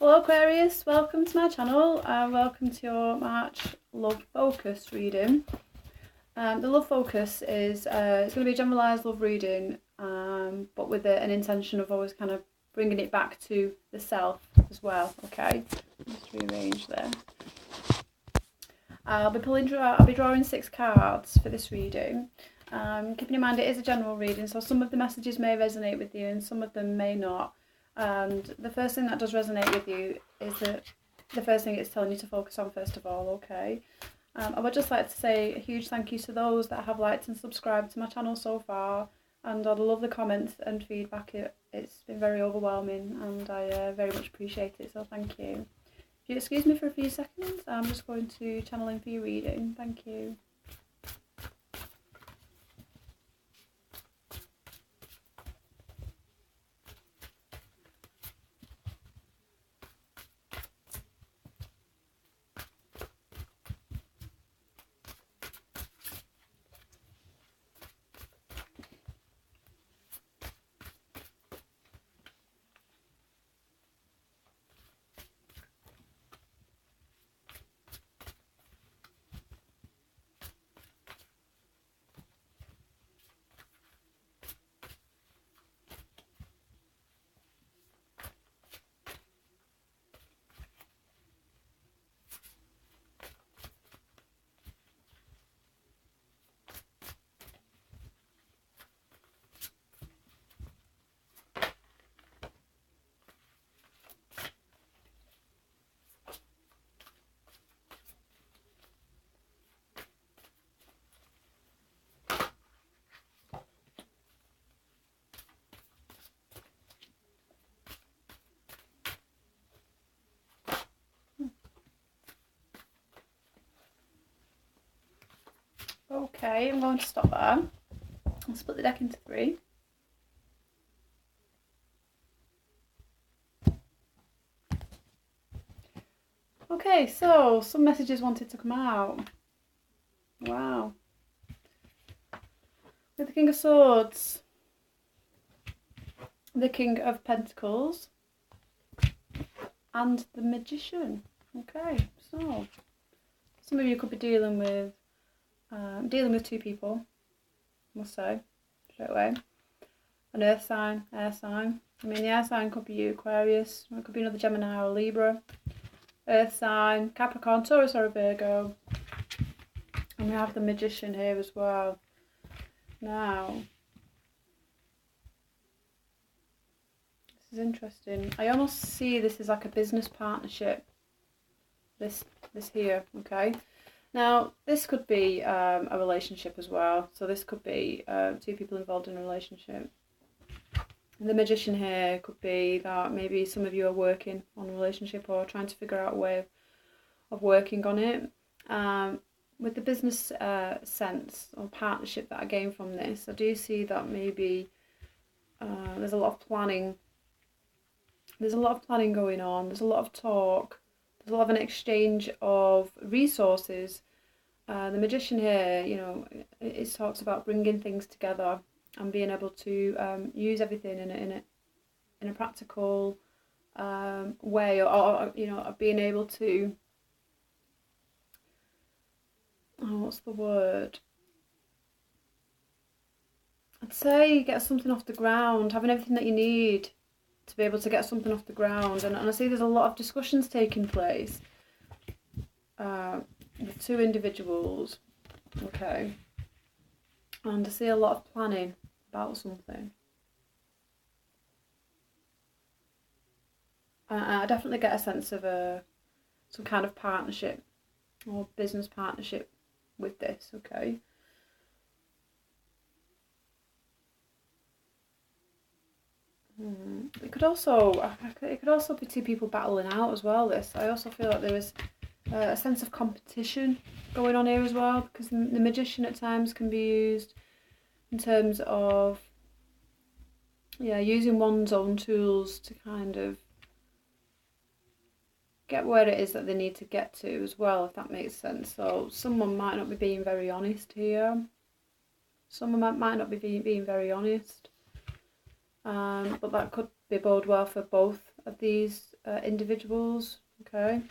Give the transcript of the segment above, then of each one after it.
Hello Aquarius, welcome to my channel and welcome to your March Love Focus reading. The Love Focus is it's going to be a generalised love reading, but with an intention of always kind of bringing it back to the self as well. Okay, just rearrange there. I'll be drawing 6 cards for this reading. Keeping in mind it is a general reading, so some of the messages may resonate with you and some of them may not. And the first thing that does resonate with you is that the first thing it's telling you to focus on first of all, okay? I would just like to say a huge thank you to those that have liked and subscribed to my channel so far, and I love the comments and feedback. It's been very overwhelming and I very much appreciate it, so thank you. If you excuse me for a few seconds, I'm just going to channel in for your reading. Thank you. Okay, I'm going to stop there. I'll split the deck into 3. Okay, so some messages wanted to come out. Wow. With the King of Swords, the King of Pentacles, and the Magician. Okay, so some of you could be dealing with 2 people, I must say, straight away. An earth sign, air sign. I mean, the air sign could be you, Aquarius, or it could be another Gemini or Libra. Earth sign, Capricorn, Taurus or a Virgo. And we have the Magician here as well. Now, this is interesting. I almost see this as like a business partnership. This here, okay? Now, this could be a relationship as well. So this could be 2 people involved in a relationship. The Magician here could be that maybe some of you are working on a relationship or trying to figure out a way of working on it. With the business sense or partnership that I gain from this, I do see that maybe there's a lot of planning. There's a lot of planning going on. There's a lot of talk. There's a lot of an exchange of resources. The Magician here, you know, it talks about bringing things together and being able to use everything in a practical way, or you know, being able to, what's the word? I'd say get something off the ground, having everything that you need to be able to get something off the ground. And I see there's a lot of discussions taking place with 2 individuals, okay, and I see a lot of planning about something. I definitely get a sense of some kind of partnership or business partnership with this, okay. It could also be 2 people battling out as well. I also feel like there is a sense of competition going on here as well, because the Magician at times can be used in terms of, yeah, using one's own tools to kind of get where it is that they need to get to as well, if that makes sense. So someone might not be being very honest here. Someone might not be being very honest. But that could bode well for both of these individuals, okay?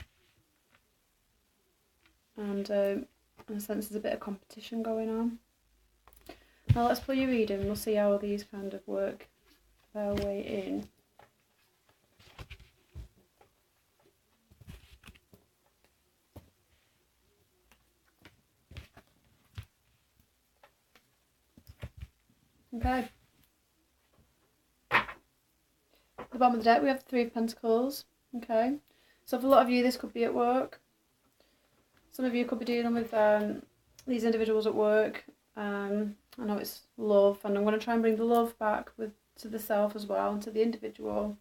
And in a sense there's a bit of competition going on. Now let's pull your reading. We'll see how these kind of work their way in. Okay. At the bottom of the deck we have the Three of Pentacles. Okay. So for a lot of you this could be at work. Some of you could be dealing with these individuals at work. I know it's love, and I'm going to try and bring the love back to the self as well, and to the individual.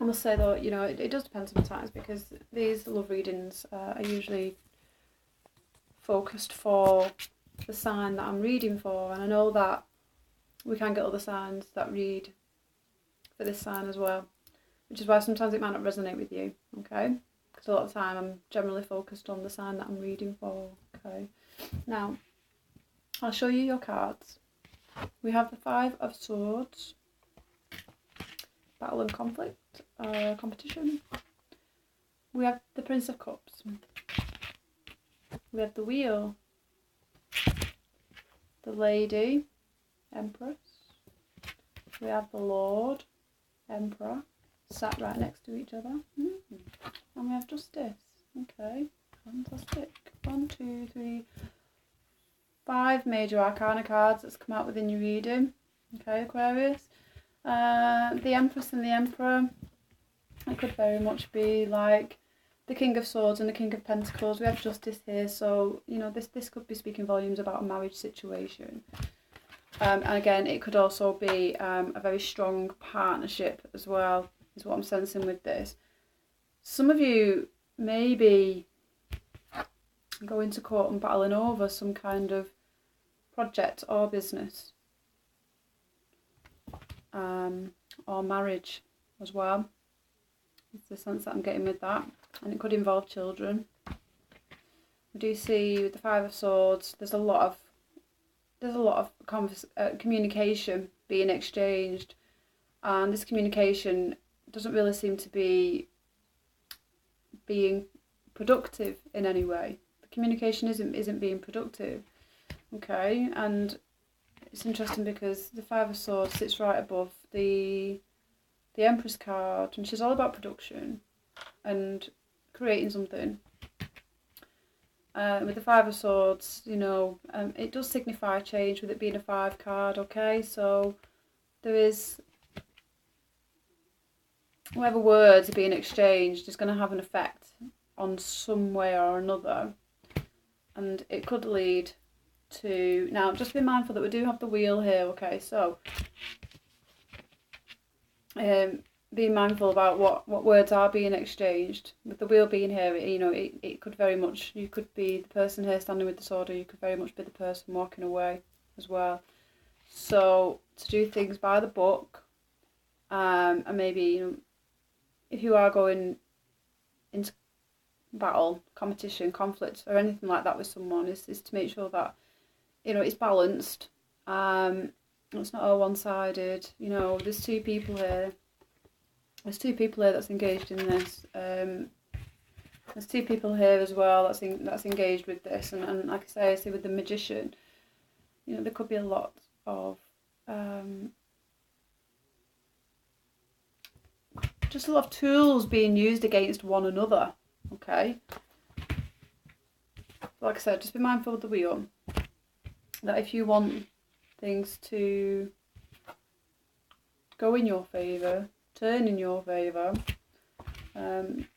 I must say though, you know, it does depend sometimes, because these love readings are usually focused for the sign that I'm reading for, and I know that we can get other signs that read for this sign as well, which is why sometimes it might not resonate with you, okay? Because a lot of the time I'm generally focused on the sign that I'm reading for, okay? Now, I'll show you your cards. We have the Five of Swords, battle and conflict, competition. We have the Prince of Cups. We have the Wheel, the Lady, Empress. We have the Lord, Emperor, sat right next to each other. And we have Justice. Okay, fantastic. 1, 2, 3, 5 major arcana cards that's come out within your reading. Okay, Aquarius. The Empress and the Emperor. It could very much be like the King of Swords and the King of Pentacles. We have Justice here, so you know this could be speaking volumes about a marriage situation. And again, it could also be a very strong partnership as well, is what I'm sensing with this. Some of you may be going to court and battling over some kind of project or business, or marriage as well. It's the sense that I'm getting with that, and it could involve children. We do see with the Five of Swords, there's a lot of communication being exchanged, and this communication doesn't really seem to be being productive in any way. The communication isn't being productive. Okay, and it's interesting because the Five of Swords sits right above the Empress card, and she's all about production and creating something. With the Five of Swords, you know, it does signify change with it being a 5 card, okay? So there is, whatever words are being exchanged is going to have an effect on some way or another. And it could lead to, now just be mindful that we do have the Wheel here, okay? So being mindful about what words are being exchanged. With the Wheel being here, you know, it could very much, you could be the person here standing with the sword, or you could very much be the person walking away as well. So to do things by the book, and maybe, you know, if you are going into battle, competition, conflict, or anything like that with someone, is to make sure that, you know, it's balanced. It's not all one-sided. You know, there's two people here. There's two people here that's engaged in this. There's two people here as well that's engaged with this. And like I say with the Magician, you know, there could be a lot of just a lot of tools being used against one another. Okay. Like I said, just be mindful of the Wheel. That if you want things to go in your favour, turn in your favour,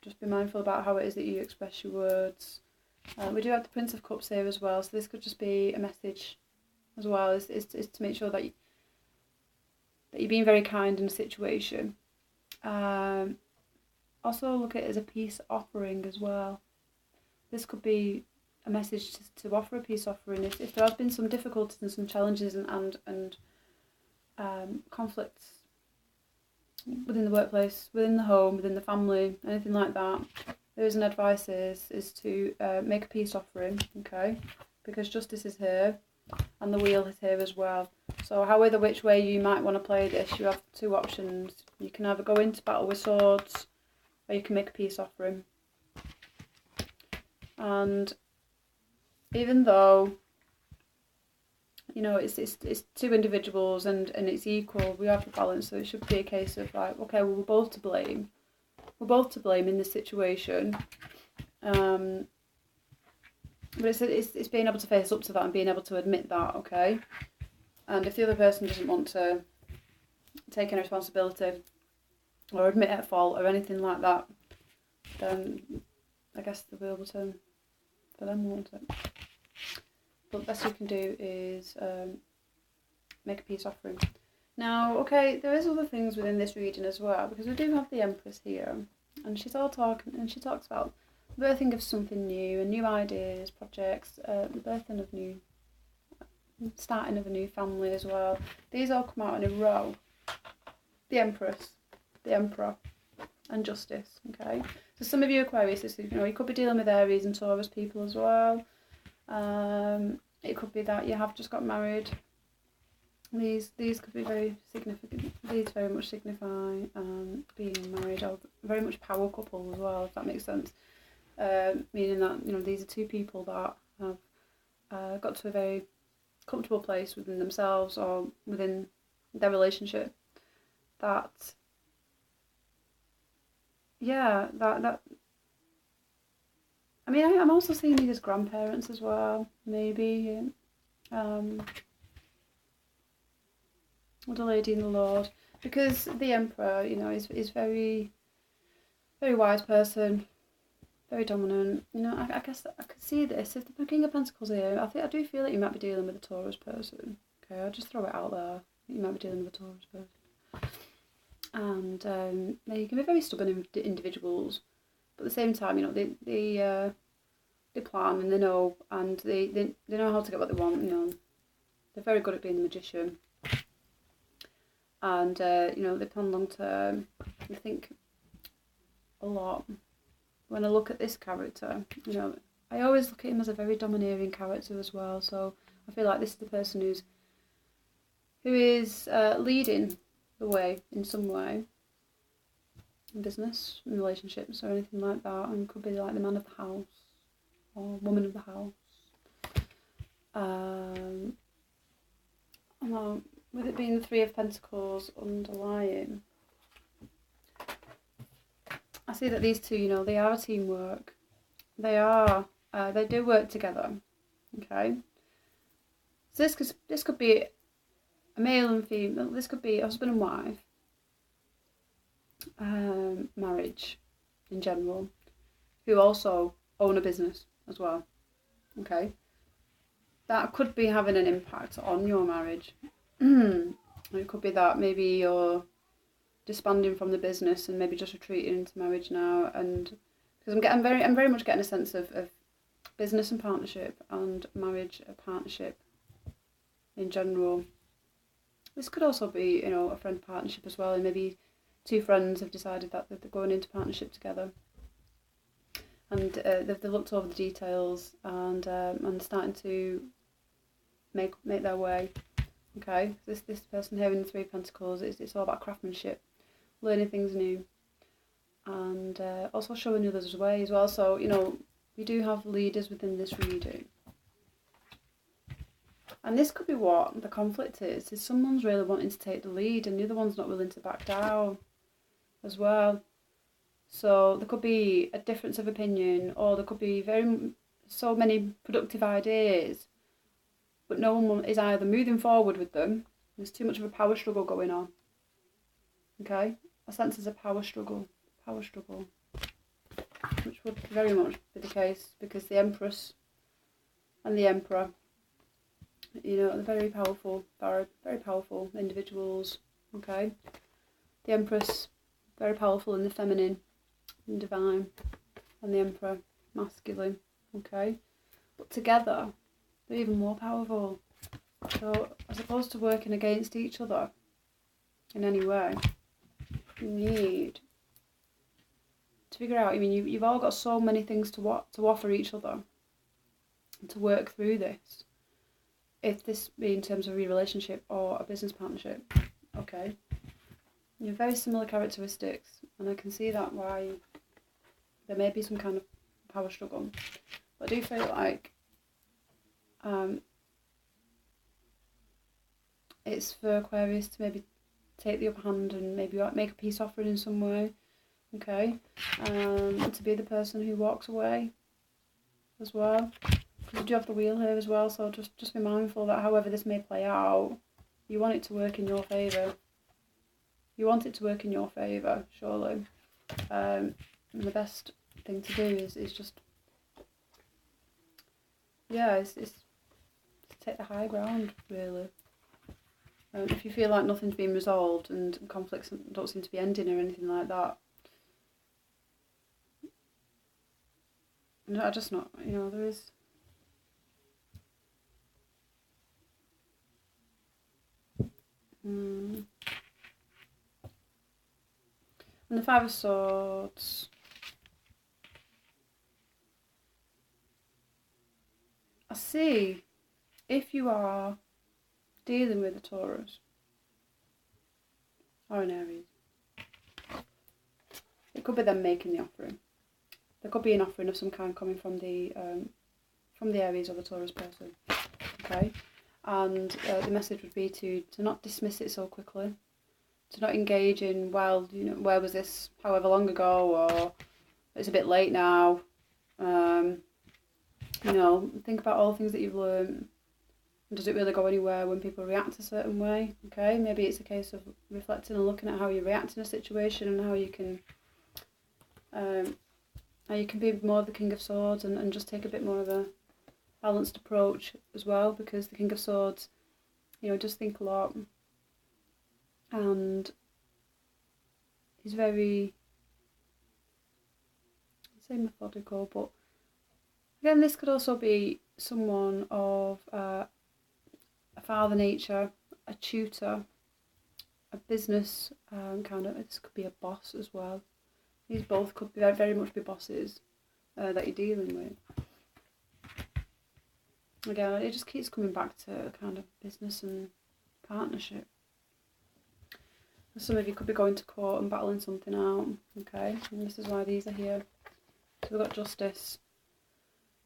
just be mindful about how it is that you express your words. We do have the Prince of Cups here as well, so this could just be a message as well, is to make sure that you're being very kind in a situation. Also look at it as a peace offering as well. This could be a message to offer a peace offering if there has been some difficulties and some challenges and conflicts within the workplace, within the home, within the family, anything like that. There is an advice is to make a peace offering, okay? Because justice is here. And the wheel is here as well. So however which way you might want to play this, you have two options. You can either go into battle with swords, or you can make a peace offering. And even though, you know, it's two individuals and it's equal, we have the balance, so it should be a case of like, okay, well, we're both to blame. We're both to blame in this situation. But it's being able to face up to that and being able to admit that, okay? And if the other person doesn't want to take any responsibility or admit at fault or anything like that, then I guess the wheel will turn for them, won't it? But the best you can do is make a peace offering. Now, okay, there is other things within this reading as well, because we do have the Empress here, and she talks about the birthing of something new and new ideas, projects, the birthing of starting of a new family as well. These all come out in a row. The Empress, the Emperor, and Justice, okay? So some of you Aquarius, you know, you could be dealing with Aries and Taurus people as well. It could be that you have just got married. These could be very significant. These very much signify being married, or very much power couple as well, if that makes sense. Meaning that, you know, these are two people that have got to a very comfortable place within themselves or within their relationship. That I mean, I'm also seeing these as grandparents as well, maybe. What a lady in the Lord, because the Emperor, you know, is very, very wise person, very dominant. You know, I guess I could see this. If the King of Pentacles here, I do feel that you might be dealing with a Taurus person. Okay, I'll just throw it out there. You might be dealing with a Taurus person. And they can be very stubborn individuals, but at the same time, you know, they plan and they know, and they know how to get what they want. You know, they're very good at being the magician, and you know, they plan long term. I think a lot. When I look at this character, you know, I always look at him as a very domineering character as well. So I feel like this is the person who is leading the way in some way, in business, in relationships, or anything like that, and could be like the man of the house or woman of the house. Well, with it being the Three of Pentacles underlying, I see that these two, you know, they are a teamwork. They do work together. Okay. So this could be a male and female. This could be a husband and wife. Marriage in general, who also own a business as well. Okay. That could be having an impact on your marriage. It could be that maybe you're disbanding from the business and maybe just retreating into marriage now, and because I'm very much getting a sense of business and partnership and marriage and partnership in general. This could also be, you know, a friend partnership as well, and maybe two friends have decided that they're going into partnership together, and they've looked over the details and starting to make their way. Okay, this person here in the Three of Pentacles, it's all about craftsmanship, learning things new, and also showing others the way as well. So, you know, we do have leaders within this reading, and this could be what the conflict is someone's really wanting to take the lead and the other one's not willing to back down as well. So there could be a difference of opinion, or there could be so many productive ideas, but no one is either moving forward with them. There's too much of a power struggle going on. Okay, I sense there's a power struggle, which would very much be the case, because the Empress and the Emperor, you know, they're very powerful individuals. Okay, the Empress, very powerful in the feminine and divine, and the Emperor, masculine. Okay, but together they're even more powerful. So as opposed to working against each other in any way, you need to figure out, I mean, you've all got so many things to offer each other and to work through this. if this be in terms of a relationship or a business partnership, okay, you have very similar characteristics, and I can see that why there may be some kind of power struggle. But I do feel like it's for Aquarius to maybe take the upper hand and maybe make a peace offering in some way, okay, to be the person who walks away as well. Because you do have the wheel here as well, so just be mindful that however this may play out, you want it to work in your favour. You want it to work in your favour, surely. And the best thing to do is just, yeah, it's to take the high ground, really. If you feel like nothing's been resolved and conflicts don't seem to be ending or anything like that, I just not, there is. And the Five of Swords. I see, if you are dealing with a Taurus or an Aries, it could be them making the offering. There could be an offering of some kind coming from the Aries or the Taurus person, okay? And the message would be to not dismiss it so quickly, to not engage in, well, where was this however long ago, or it's a bit late now. Think about all the things that you've learned. Does it really go anywhere when people react a certain way? Okay, maybe it's a case of reflecting and looking at how you react in a situation and how you can be more of the King of Swords and just take a bit more of a balanced approach as well, because the King of Swords, does think a lot, and he's very, I'd say methodical, but again, this could also be someone of a father nature, a tutor, a business this could be a boss as well. These both could be very much be bosses that you're dealing with. Again, it just keeps coming back to kind of business and partnership. Some of you could be going to court and battling something out, okay? And this is why these are here. So we've got Justice.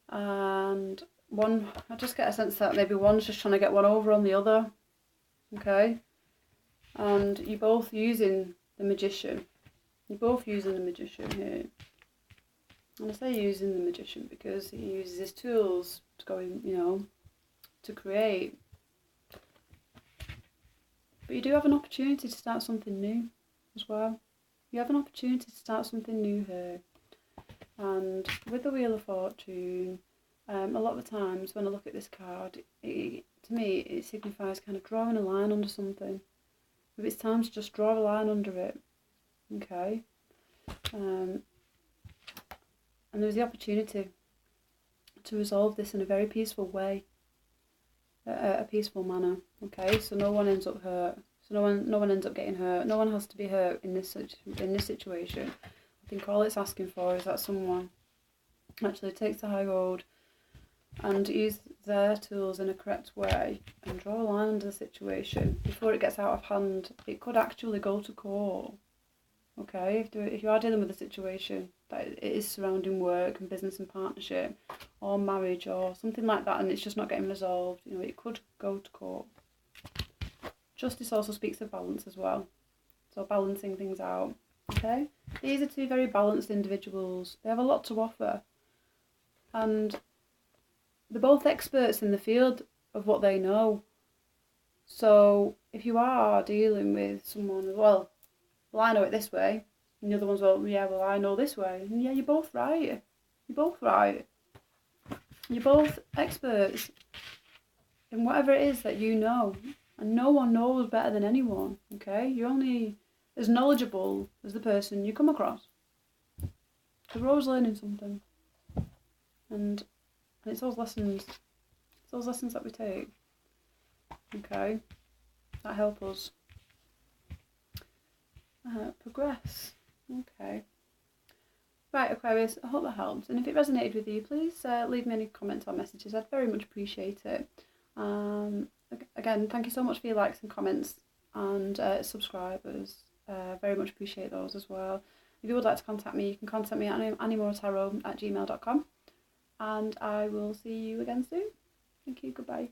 And one, I just get a sense that maybe one's just trying to get one over on the other, okay? And you're both using the Magician. You're both using the Magician here. And I say using the Magician because he uses his tools to go in, to create. But you do have an opportunity to start something new as well. You have an opportunity to start something new here. And with the Wheel of Fortune, a lot of the times when I look at this card, to me it signifies kind of drawing a line under something. If it's time to just draw a line under it, okay? And there's the opportunity to resolve this in a very peaceful way, a peaceful manner, okay? So no one ends up hurt. So no one ends up getting hurt. No one has to be hurt in this situation. I think all it's asking for is that someone actually takes the high road and use their tools in a correct way and draw a line under the situation before it gets out of hand. It could actually go to court, okay? If you are dealing with a situation that it is surrounding work and business and partnership or marriage or something like that and it's just not getting resolved, it could go to court. Justice also speaks of balance as well, so balancing things out, okay? These are two very balanced individuals. They have a lot to offer and they're both experts in the field of what they know. So if you are dealing with someone, well, I know it this way, and the other one's, I know this way. And yeah, you're both right. You're both right. You're both experts in whatever it is that you know. And no one knows better than anyone, okay? You're only as knowledgeable as the person you come across. So we're always learning something. And it's those lessons that we take, okay, that help us progress, okay. Right, Aquarius, I hope that helps, and if it resonated with you, please leave me any comments or messages. I'd very much appreciate it. Again, thank you so much for your likes and comments and subscribers. Very much appreciate those as well. If you would like to contact me, you can contact me at animortarot@gmail.com, and I will see you again soon. Thank you, goodbye.